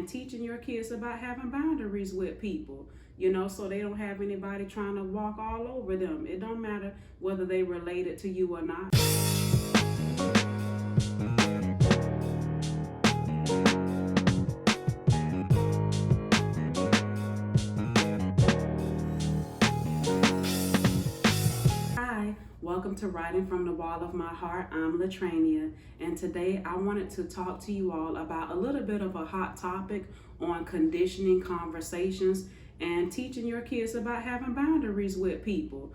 teaching your kids about having boundaries with people, so they don't have anybody trying to walk all over them. It don't matter whether they related to you or not. Welcome to Writing from the Wall of My Heart. I'm Latrania, and today I wanted to talk to you all about a little bit of a hot topic on conditioning conversations and teaching your kids about having boundaries with people,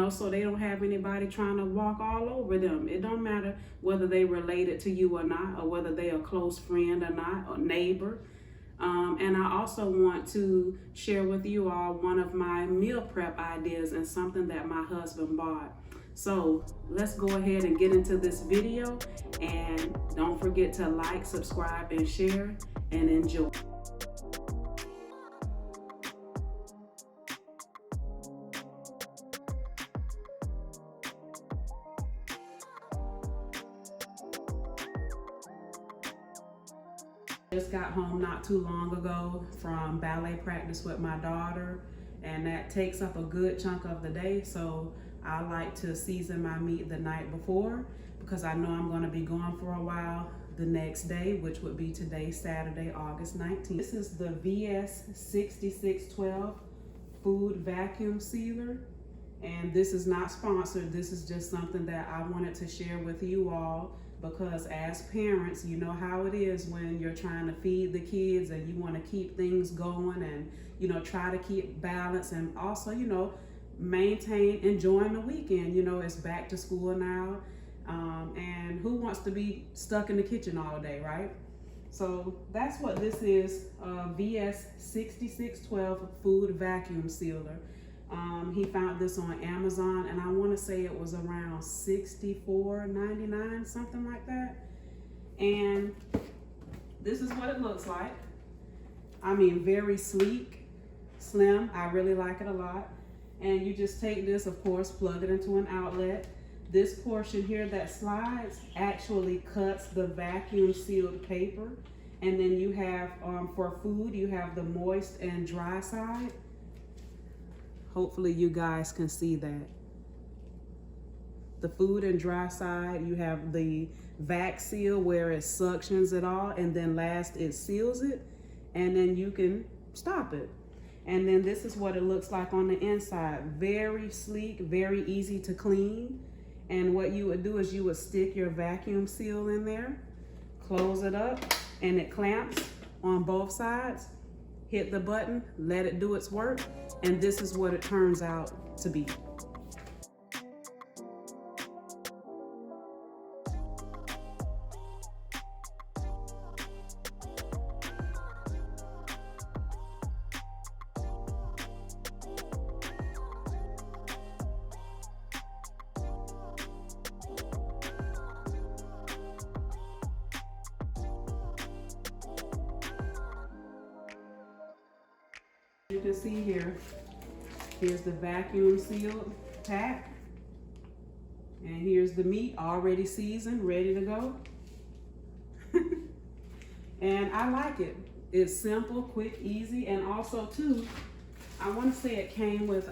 so they don't have anybody trying to walk all over them. It don't matter whether they related to you or not, or whether they a close friend or not, or neighbor. And I also want to share with you all one of my meal prep ideas and something that my husband bought. So let's go ahead and get into this video, and don't forget to like, subscribe, and share, and enjoy. Just got home not too long ago from ballet practice with my daughter, and that takes up a good chunk of the day. So I like to season my meat the night before because I know I'm going to be gone for a while the next day, which would be today, Saturday, August 19th. This is the VS6612 food vacuum sealer, and this is not sponsored. This is just something that I wanted to share with you all, because as parents, you know how it is when you're trying to feed the kids and you want to keep things going and try to keep balance, and also maintain enjoying the weekend. It's back to school now, and who wants to be stuck in the kitchen all day, right? So that's what this is, VS6612 food vacuum sealer. He found this on Amazon, and I want to say it was around $64.99, something like that. And this is what it looks like. I mean, very sleek, slim. I really like it a lot. And you just take this, of course, plug it into an outlet. This portion here that slides actually cuts the vacuum sealed paper. And then you have, for food, you have the moist and dry side. Hopefully you guys can see that. The food and dry side, you have the vac seal where it suctions it all, and then last it seals it, and then you can stop it. And then this is what it looks like on the inside. Very sleek, very easy to clean. And what you would do is you would stick your vacuum seal in there, close it up, and it clamps on both sides. Hit the button, let it do its work, and this is what it turns out to be. You can see here's the vacuum sealed pack, and here's the meat already seasoned, ready to go. And I like it. It's simple, quick, easy, and also too, I want to say it came with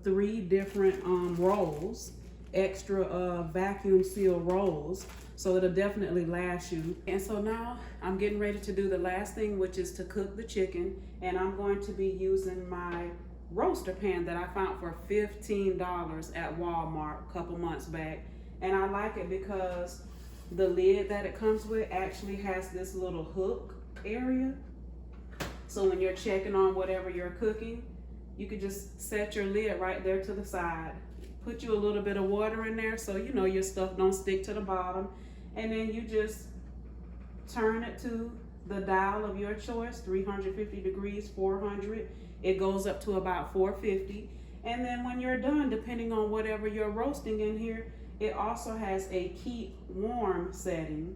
3 different rolls, extra vacuum seal rolls. So it'll definitely last you. And so now I'm getting ready to do the last thing, which is to cook the chicken. And I'm going to be using my roaster pan that I found for $15 at Walmart a couple months back. And I like it because the lid that it comes with actually has this little hook area. So when you're checking on whatever you're cooking, you could just set your lid right there to the side. Put you a little bit of water in there so your stuff don't stick to the bottom. And then you just turn it to the dial of your choice, 350 degrees, 400. It goes up to about 450. And then when you're done, depending on whatever you're roasting in here, it also has a keep warm setting.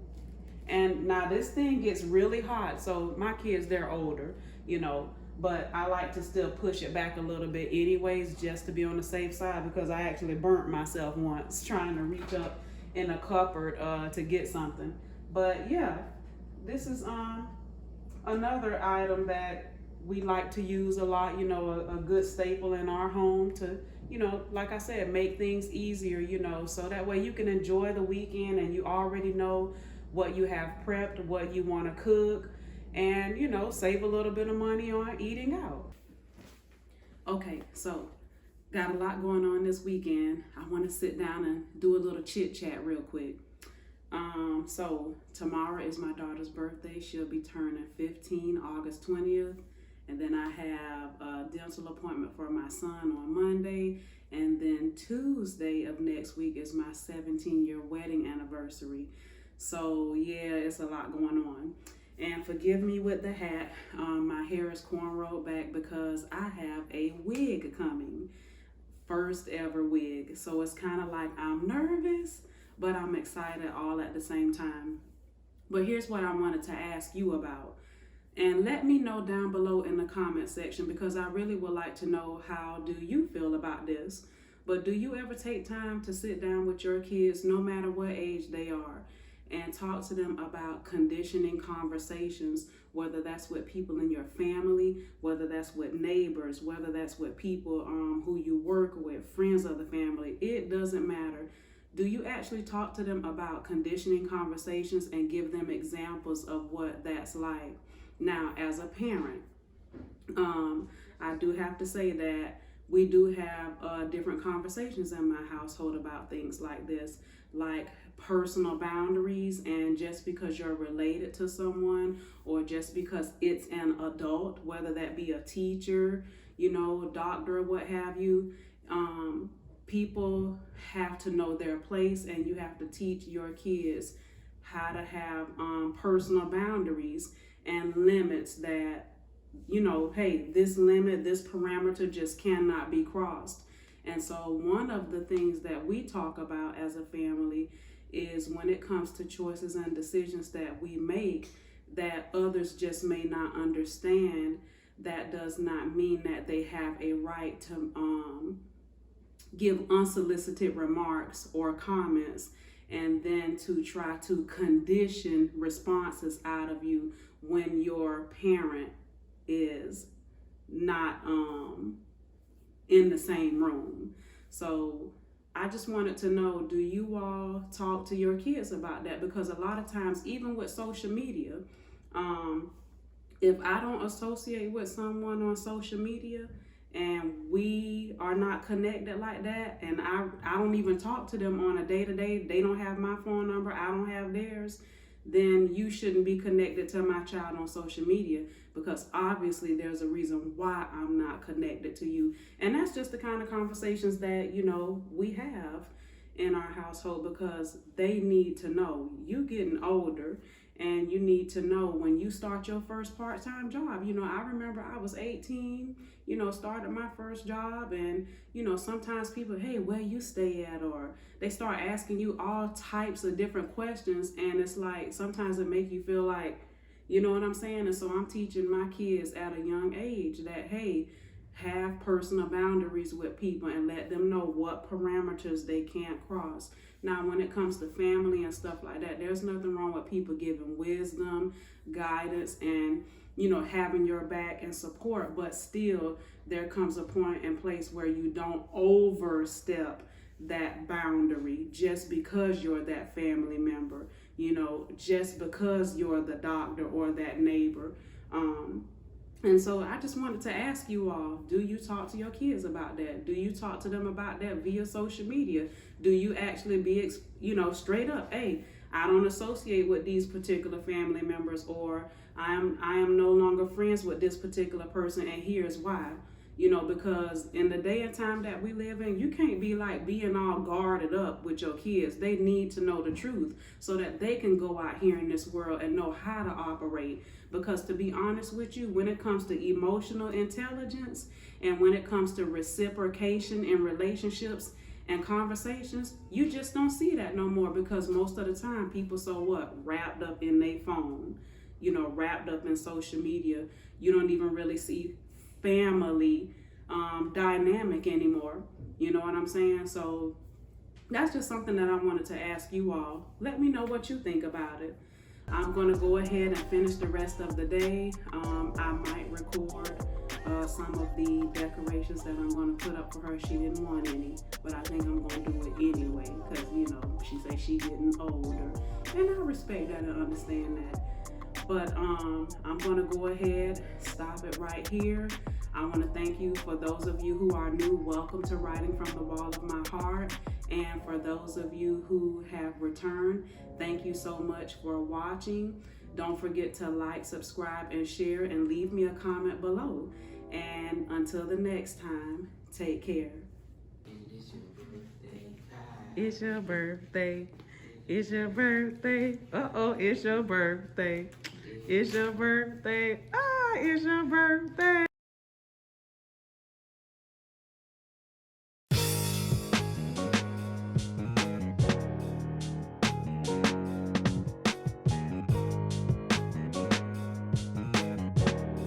And now this thing gets really hot. So my kids, they're older, but I like to still push it back a little bit anyways, just to be on the safe side, because I actually burnt myself once trying to reach up in a cupboard to get something. But yeah, this is another item that we like to use a lot, a good staple in our home to, like I said, make things easier, so that way you can enjoy the weekend and you already know what you have prepped, what you want to cook, and, save a little bit of money on eating out. Okay, so got a lot going on this weekend. I want to sit down and do a little chit chat real quick. So tomorrow is my daughter's birthday. She'll be turning 15, August 20th. And then I have a dental appointment for my son on Monday. And then Tuesday of next week is my 17-year wedding anniversary. So yeah, it's a lot going on. And forgive me with the hat. My hair is cornrowed back because I have a wig coming. First ever wig. So it's kind of like I'm nervous, but I'm excited all at the same time. But here's what I wanted to ask you about. And let me know down below in the comment section, because I really would like to know, how do you feel about this? But do you ever take time to sit down with your kids, no matter what age they are, and talk to them about conditioning conversations, whether that's with people in your family, whether that's with neighbors, whether that's with people who you work with, friends of the family? It doesn't matter. Do you actually talk to them about conditioning conversations and give them examples of what that's like? Now, as a parent, I do have to say that we do have different conversations in my household about things like this, like personal boundaries. And just because you're related to someone, or just because it's an adult, whether that be a teacher, doctor, what have you, people have to know their place, and you have to teach your kids how to have personal boundaries and limits that, hey, this limit, this parameter just cannot be crossed. And so one of the things that we talk about as a family is when it comes to choices and decisions that we make that others just may not understand, that does not mean that they have a right to give unsolicited remarks or comments, and then to try to condition responses out of you when your parent is not in the same room. So I just wanted to know, do you all talk to your kids about that? Because a lot of times, even with social media, if I don't associate with someone on social media and we are not connected like that, and I don't even talk to them on a day-to-day, they don't have my phone number, I don't have theirs, then you shouldn't be connected to my child on social media, because obviously there's a reason why I'm not connected to you. And that's just the kind of conversations that, we have in our household, because they need to know. You getting older, and you need to know when you start your first part-time job. I remember I was 18, started my first job, and, sometimes people, hey, where you stay at? Or they start asking you all types of different questions, and it's like, sometimes it make you feel like, you know what I'm saying? And so I'm teaching my kids at a young age that, hey, have personal boundaries with people and let them know what parameters they can't cross. Now, when it comes to family and stuff like that, there's nothing wrong with people giving wisdom, guidance, and, having your back and support. But still, there comes a point in place where you don't overstep that boundary just because you're that family member, just because you're the doctor or that neighbor. And so I just wanted to ask you all, do you talk to your kids about that? Do you talk to them about that via social media? Do you actually be, straight up, hey, I don't associate with these particular family members, or I am no longer friends with this particular person, and here's why. Because in the day and time that we live in, you can't be like being all guarded up with your kids. They need to know the truth so that they can go out here in this world and know how to operate. Because to be honest with you, when it comes to emotional intelligence and when it comes to reciprocation in relationships and conversations, you just don't see that no more, because most of the time people wrapped up in their phone, wrapped up in social media. You don't even really see family dynamic anymore. You know what I'm saying? So that's just something that I wanted to ask you all. Let me know what you think about it. I'm gonna go ahead and finish the rest of the day. I might record some of the decorations that I'm gonna put up for her. She didn't want any, but I think I'm gonna do it anyway, because you know, she says she getting older, and I respect that and understand that. But I'm gonna go ahead, stop it right here. I want to thank you for those of you who are new. Welcome to Writing from the Wall of My Heart. And for those of you who have returned, thank you so much for watching. Don't forget to like, subscribe, and share, and leave me a comment below. And until the next time, take care. It's your birthday. It's your birthday. Uh-oh, it's your birthday. It's your birthday. Ah, it's your birthday.